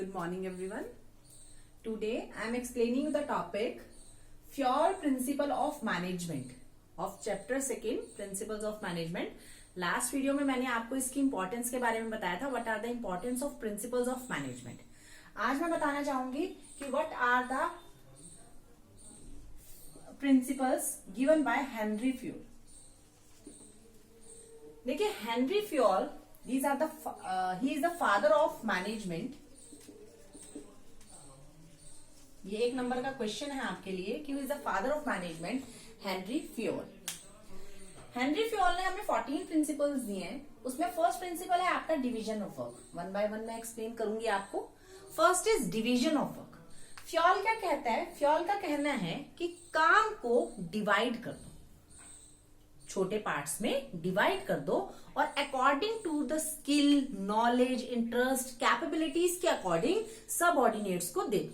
Good morning everyone. Today I am explaining the topic Pure Principle of Management of Chapter 2 Principles of Management. Last video में मैंने आपको इसकी importance के बारे में बताया था. What are the importance of principles of management. आज मैं बताना चाहूंगी कि what are the principles given by Henry Fayol. देखिए Henry Fayol These are the he is the father of management. ये एक नंबर का क्वेश्चन है आपके लिए कि who is the father of management? Henry fuel. Henry fuel ने हमें 14 प्रिंसिपल्स दिए हैं. उसमें फर्स्ट प्रिंसिपल है आपका division of work. One by one मैं एक्सप्लेन करूंगी आपको. First is division of work. Fuel क्या कहता है? फ्यूल का कहना है कि काम को डिवाइड कर दो, छोटे पार्ट्स में डिवाइड कर दो और according to the skill, knowledge, interest, capabilities के अकॉर्डिंग सब ऑर्डिनेट्स को दे दो.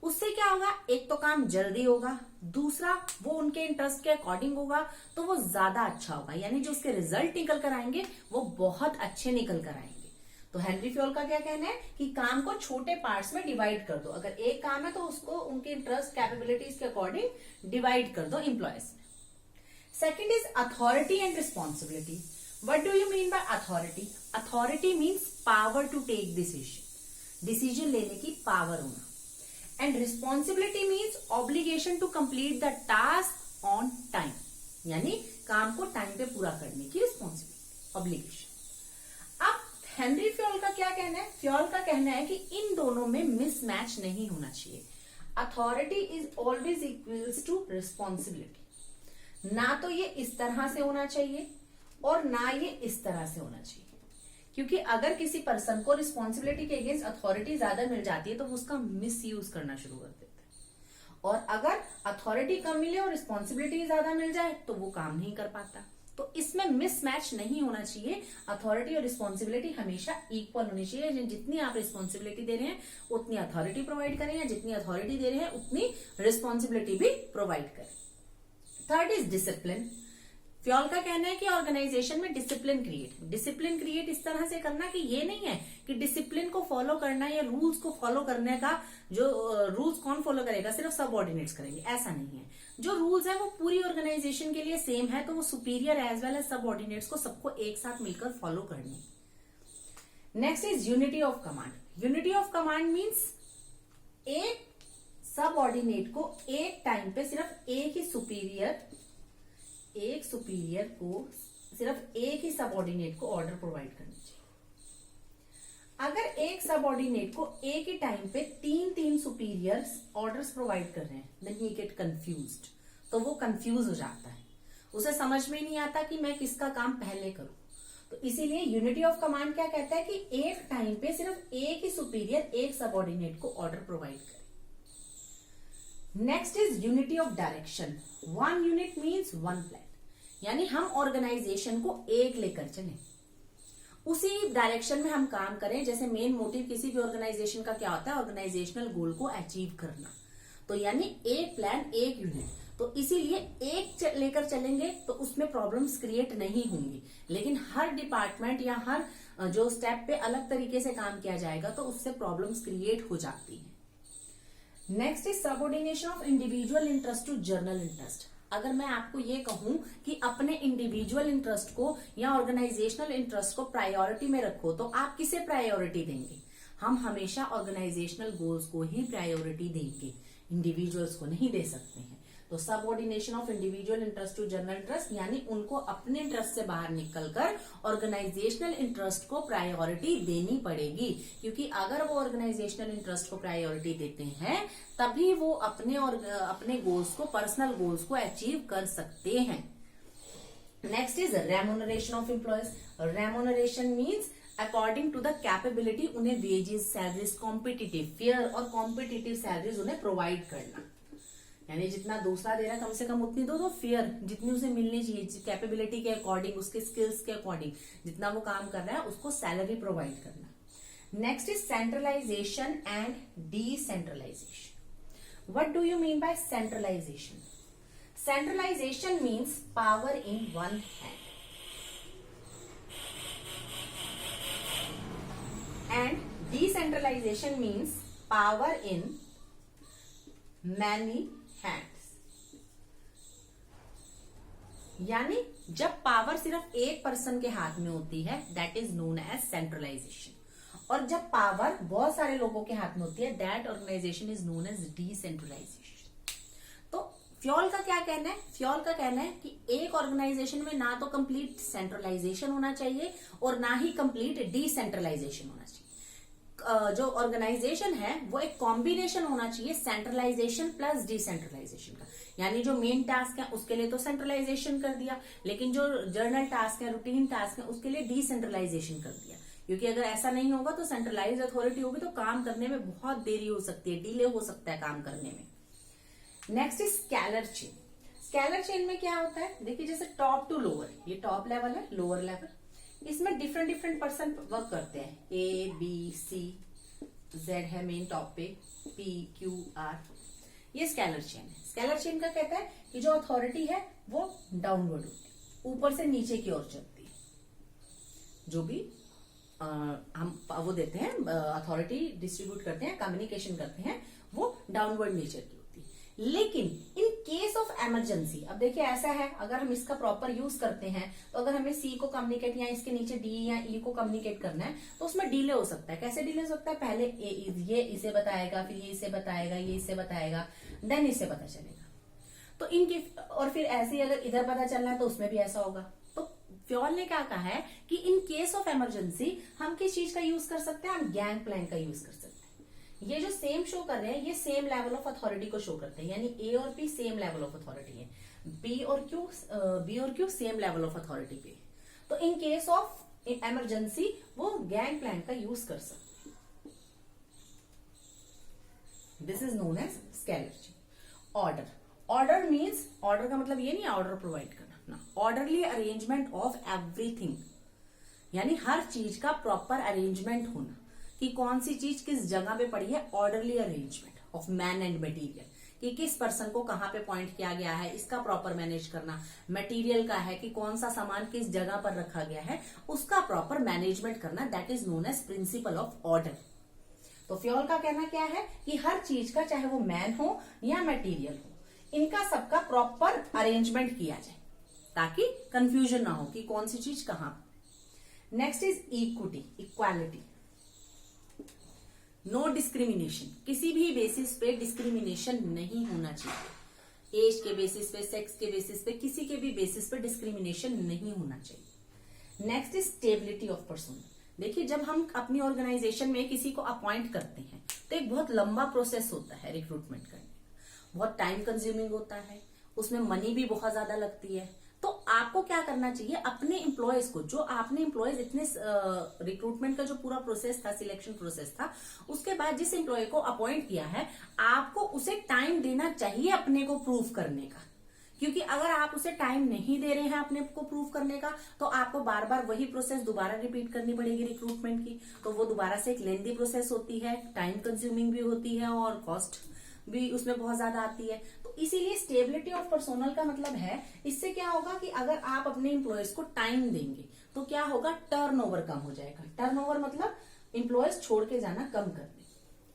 उससे क्या होगा? एक तो काम जल्दी होगा, दूसरा वो उनके इंटरेस्ट के अकॉर्डिंग होगा तो वो ज्यादा अच्छा होगा, यानी जो उसके रिजल्ट निकल कर आएंगे वो बहुत अच्छे निकल कर आएंगे. तो हेनरी फ्यूल का क्या कहना है कि काम को छोटे पार्ट्स में डिवाइड कर दो. अगर एक काम है तो उसको उनके इंटरेस्ट, कैपेबिलिटीज के अकॉर्डिंग डिवाइड कर दो employees. Second is authority and responsibility. What do you mean by authority? Authority means power to take decision. Decision लेने की power होना. And responsibility means obligation to complete the task on time. यानी काम को time पे पूरा करने की responsibility, obligation. अब हेनरी फ्यूल का क्या कहना है? फ्यूल का कहना है कि इन दोनों में मिसमैच नहीं होना चाहिए. Authority is always equals to responsibility. ना तो ये इस तरह से होना चाहिए और ना ये इस तरह से होना चाहिए, क्योंकि अगर किसी पर्सन को रिस्पॉन्सिबिलिटी के अगेंस्ट अथॉरिटी ज्यादा मिल जाती है तो वो उसका मिस यूज करना शुरू कर देते हैं, और अगर अथॉरिटी कम मिले और रिस्पॉन्सिबिलिटी ज्यादा मिल जाए तो वो काम नहीं कर पाता. तो इसमें मिसमैच नहीं होना चाहिए. अथॉरिटी और रिस्पॉन्सिबिलिटी हमेशा इक्वल होनी चाहिए. जितनी आप रिस्पॉन्सिबिलिटी दे रहे हैं उतनी अथॉरिटी प्रोवाइड करें, या जितनी अथॉरिटी दे रहे हैं उतनी रिस्पॉन्सिबिलिटी भी प्रोवाइड करें. Third is discipline. फ्यूल का कहना है कि ऑर्गेनाइजेशन में डिसिप्लिन क्रिएट इस तरह से करना कि ये नहीं है कि डिसिप्लिन को फॉलो करना या रूल्स को फॉलो करने का, जो रूल्स कौन फॉलो करेगा? सिर्फ सबऑर्डिनेट्स करेंगे, ऐसा नहीं है. जो रूल्स है वो पूरी ऑर्गेनाइजेशन के लिए सेम है, तो वो superior as well as subordinates को सबको एक साथ मिलकर फॉलो करनी. Next is unity of command. Unity of command means एक सबऑर्डिनेट को एक टाइम पे सिर्फ एक सुपीरियर को सिर्फ एक ही सबऑर्डिनेट को ऑर्डर प्रोवाइड करनी चाहिए. अगर एक सबऑर्डिनेट को एक ही टाइम पे तीन सुपीरियर्स ऑर्डर्स प्रोवाइड कर रहे हैं, देन ही गेट कंफ्यूज्ड. तो वो कंफ्यूज हो जाता है, उसे समझ में नहीं आता कि मैं किसका काम पहले करूं. तो इसीलिए यूनिटी ऑफ कमांड क्या कहता है कि एक टाइम पे सिर्फ एक ही सुपीरियर एक सबऑर्डिनेट को ऑर्डर प्रोवाइड करे. Next is unity of direction. One unit means one plan, यानी हम ऑर्गेनाइजेशन को एक लेकर चलें, उसी डायरेक्शन में हम काम करें. जैसे मेन मोटिव किसी भी ऑर्गेनाइजेशन का क्या होता है? ऑर्गेनाइजेशनल गोल को अचीव करना. तो यानी एक प्लान, एक यूनिट. तो इसीलिए एक लेकर चलेंगे तो उसमें प्रॉब्लम्स क्रिएट नहीं होंगी. लेकिन हर डिपार्टमेंट या हर जो स्टेप पे अलग तरीके से काम किया जाएगा तो उससे प्रॉब्लम्स क्रिएट हो जाती है. Next is subordination of individual interest to general interest. अगर मैं आपको ये कहूं कि अपने इंडिविजुअल इंटरेस्ट को या ऑर्गेनाइजेशनल इंटरेस्ट को प्रायोरिटी में रखो, तो आप किसे प्रायोरिटी देंगे? हम हमेशा ऑर्गेनाइजेशनल गोल्स को ही प्रायोरिटी देंगे, इंडिविजुअल्स को नहीं दे सकते हैं. तो subordination of individual interest to general interest, यानी उनको अपने इंटरेस्ट से बाहर निकलकर ऑर्गेनाइजेशनल इंटरेस्ट को प्रायोरिटी देनी पड़ेगी, क्योंकि अगर वो ऑर्गेनाइजेशनल इंटरेस्ट को प्रायोरिटी देते हैं तभी वो अपने गोल्स को, पर्सनल गोल्स को अचीव कर सकते हैं. Next is remuneration of employees. Remuneration means according to the capability उन्हें वेजेस, सैलरीज, कॉम्पिटिटिव, फेयर और कॉम्पिटिटिव सैलरीज उन्हें प्रोवाइड करना. यानी जितना दूसरा दे रहा है कम से कम उतनी दो, तो फेयर जितनी उसे मिलनी चाहिए, कैपेबिलिटी के अकॉर्डिंग, उसके स्किल्स के अकॉर्डिंग जितना वो काम कर रहा है उसको सैलरी प्रोवाइड करना. Next is centralisation and decentralisation. What do you mean by centralisation? Centralisation means power in one hand and decentralisation means power in many hands, यानी जब पावर सिर्फ एक पर्सन के हाथ में होती है that is known as centralisation, और जब पावर बहुत सारे लोगों के हाथ में होती है that organisation is known as decentralisation. तो फ्योल का क्या कहना है? फ्योल का कहना है कि एक ऑर्गेनाइजेशन में ना तो कंप्लीट सेंट्रलाइजेशन होना चाहिए और ना ही कंप्लीट डिसेंट्रलाइजेशन होना चाहिए। जो ऑर्गेनाइजेशन है वो एक कॉम्बिनेशन होना चाहिए सेंट्रलाइजेशन प्लस डिसेंट्रलाइजेशन का, यानी जो मेन टास्क है उसके लिए तो सेंट्रलाइजेशन कर दिया, लेकिन जो जर्नल टास्क है, रूटीन टास्क है, उसके लिए डिसेंट्रलाइजेशन कर दिया। क्योंकि अगर ऐसा नहीं होगा तो सेंट्रलाइज अथॉरिटी होगी तो काम करने में बहुत देरी हो सकती है, डिले हो सकता है काम करने में। Next is scalar chain. Scalar chain में क्या होता है? देखिए जैसे टॉप टू लोअर, ये टॉप लेवल है, लोअर लेवल, इसमें डिफरेंट पर्सन वर्क करते हैं। ए बी सी, जेड है मेन टॉप पे, पी क्यू आर, ये स्केलर चेन है। स्केलर चेन का कहता है कि जो अथॉरिटी है वो डाउनवर्ड होती है, ऊपर से नीचे की ओर चलती है। जो भी हम वो देते हैं, अथॉरिटी डिस्ट्रीब्यूट करते हैं, कम्युनिकेशन करते हैं, वो डाउनवर्ड नेचर की होती है। लेकिन इन केस ऑफ इमरजेंसी, अब देखिए ऐसा है, अगर हम इसका प्रॉपर यूज करते हैं तो अगर हमें सी को कम्युनिकेट या इसके नीचे डी या ई को कम्युनिकेट करना है तो उसमें डिले हो सकता है। कैसे डिले हो सकता है? पहले ये इसे बताएगा, फिर ये इसे बताएगा, ये इसे बताएगा, देन इसे पता चलेगा। तो इनके और फिर ऐसे ही अगर इधर पता चलना है तो उसमें भी ऐसा होगा। तो फ्योल ने क्या कहा है कि इन केस ऑफ इमरजेंसी हम किस चीज का यूज कर सकते हैं? हम गैंग प्लान का यूज कर सकते हैं। ये जो सेम शो कर रहे हैं ये सेम लेवल ऑफ अथॉरिटी को शो करते हैं, यानी ए और P same level of authority है, बी और Q same level of authority पे। तो इन केस ऑफ इमरजेंसी वो गैंग प्लान का यूज कर सकते हैं। This is known as scalar chain. Order, order means, order का मतलब ये नहीं ऑर्डर प्रोवाइड करना ना, ऑर्डरली अरेंजमेंट ऑफ एवरीथिंग, यानी हर चीज का प्रॉपर अरेंजमेंट होना कि कौन सी चीज किस जगह पे पड़ी है। Orderly arrangement of man and material, कि किस पर्सन को कहाँ पे पॉइंट किया गया है, इसका प्रॉपर मैनेज करना। मटेरियल का है कि कौन सा सामान किस जगह पर रखा गया है, उसका प्रॉपर मैनेजमेंट करना, that is known as principle of order. तो फ्योल का कहना क्या है कि हर चीज का, चाहे वो मैन हो या मटेरियल हो, इनका सबका प्रॉपर अरेंजमेंट किया जाए ताकि कंफ्यूजन ना हो कि कौन सी चीज कहां। Next is equity, equality, no discrimination, किसी भी बेसिस पे डिस्क्रिमिनेशन नहीं होना चाहिए। एज के बेसिस पे, सेक्स के बेसिस पे, किसी के भी बेसिस पे डिस्क्रिमिनेशन नहीं होना चाहिए। Next is stability of person. देखिए जब हम अपनी ऑर्गेनाइजेशन में किसी को अपॉइंट करते हैं तो एक बहुत लंबा प्रोसेस होता है रिक्रूटमेंट करने का, बहुत टाइम कंज्यूमिंग होता है, उसमें मनी भी बहुत ज्यादा लगती है। तो आपको क्या करना चाहिए, अपने एम्प्लॉयज को, जो आपने एम्प्लॉयज इतने रिक्रूटमेंट का जो पूरा प्रोसेस था, सिलेक्शन प्रोसेस था, उसके बाद जिस एम्प्लॉय को अपॉइंट किया है आपको उसे टाइम देना चाहिए अपने को प्रूव करने का। क्योंकि अगर आप उसे टाइम नहीं दे रहे हैं अपने को प्रूव करने का तो आपको बार बार वही प्रोसेस दोबारा रिपीट करनी पड़ेगी रिक्रूटमेंट की। तो वो दोबारा से एक लेंथी प्रोसेस होती है, टाइम कंज्यूमिंग भी होती है और कॉस्ट भी उसमें बहुत ज्यादा आती है। तो इसीलिए स्टेबिलिटी ऑफ पर्सोनल का मतलब है, इससे क्या होगा कि अगर आप अपने एम्प्लॉयज को टाइम देंगे तो क्या होगा, टर्नओवर कम हो जाएगा। टर्नओवर मतलब एम्प्लॉयज छोड़ के जाना कम कर देंगे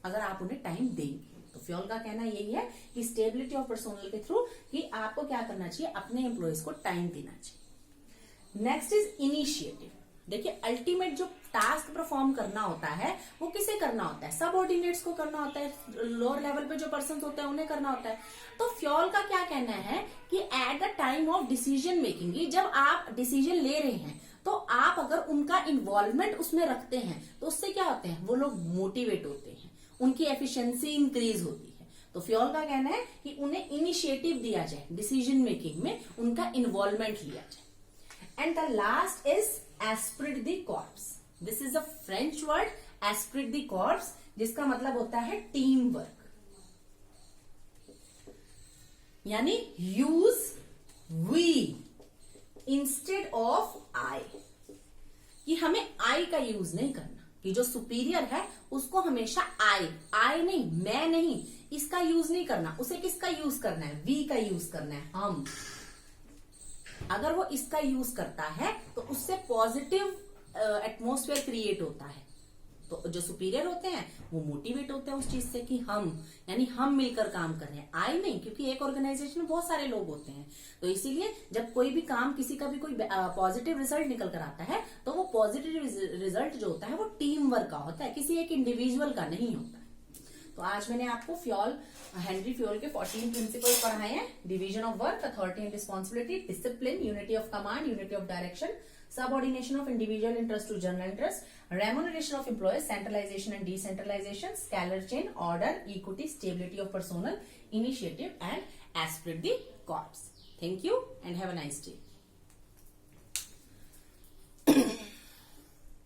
अगर आप उन्हें टाइम देंगे। तो फ्योल का कहना यही है कि स्टेबिलिटी ऑफ पर्सोनल के थ्रू कि आपको क्या करना चाहिए, अपने एम्प्लॉयज को टाइम देना चाहिए। Next is initiative. देखिए अल्टीमेट जो टास्क परफॉर्म करना होता है वो किसे करना होता है, सबऑर्डिनेट्स को करना होता है, लोअर लेवल पे जो पर्सन होते हैं उन्हें करना होता है। तो फ्योल का क्या कहना है कि at the time of decision making, जब आप डिसीजन ले रहे हैं तो आप अगर उनका इन्वॉल्वमेंट उसमें रखते हैं तो उससे क्या होते हैं, वो लोग मोटिवेट होते हैं, उनकी एफिशिएंसी इंक्रीज होती है। तो फ्योल का कहना है कि उन्हें इनिशिएटिव दिया जाए, डिसीजन मेकिंग में उनका इन्वॉल्वमेंट लिया जाए। And the last is Esprit the corps. This is a French word, Esprit the corps, जिसका मतलब होता है टीम वर्क, यानी यूज वी इंस्टेड ऑफ आई, कि हमें आई का यूज नहीं करना, कि जो सुपीरियर है उसको हमेशा आई नहीं, मैं नहीं, इसका यूज नहीं करना, उसे किसका यूज करना है, वी का यूज करना है, हम। अगर वो इसका यूज करता है तो उससे पॉजिटिव एटमॉस्फेयर क्रिएट होता है, तो जो सुपीरियर होते हैं वो मोटिवेट होते हैं उस चीज से कि हम मिलकर काम कर रहे हैं, आई नहीं, क्योंकि एक ऑर्गेनाइजेशन में बहुत सारे लोग होते हैं। तो इसीलिए जब कोई भी काम, किसी का भी कोई पॉजिटिव रिजल्ट निकल कर आता है तो वो पॉजिटिव रिजल्ट जो होता है वो टीम वर्क का होता है, किसी एक इंडिविजुअल का नहीं होता है। तो आज मैंने आपको हेनरी फ्योल के 14 प्रिंसिपल्स पढ़ाए हैं। Division of work, authority and responsibility, discipline, unity of command, unity of direction, subordination of individual interest to general interest, remuneration of employees, centralization and decentralization, scalar chain, order, equity, stability of personal initiative, and aspirate the corps. Thank you and have a nice day.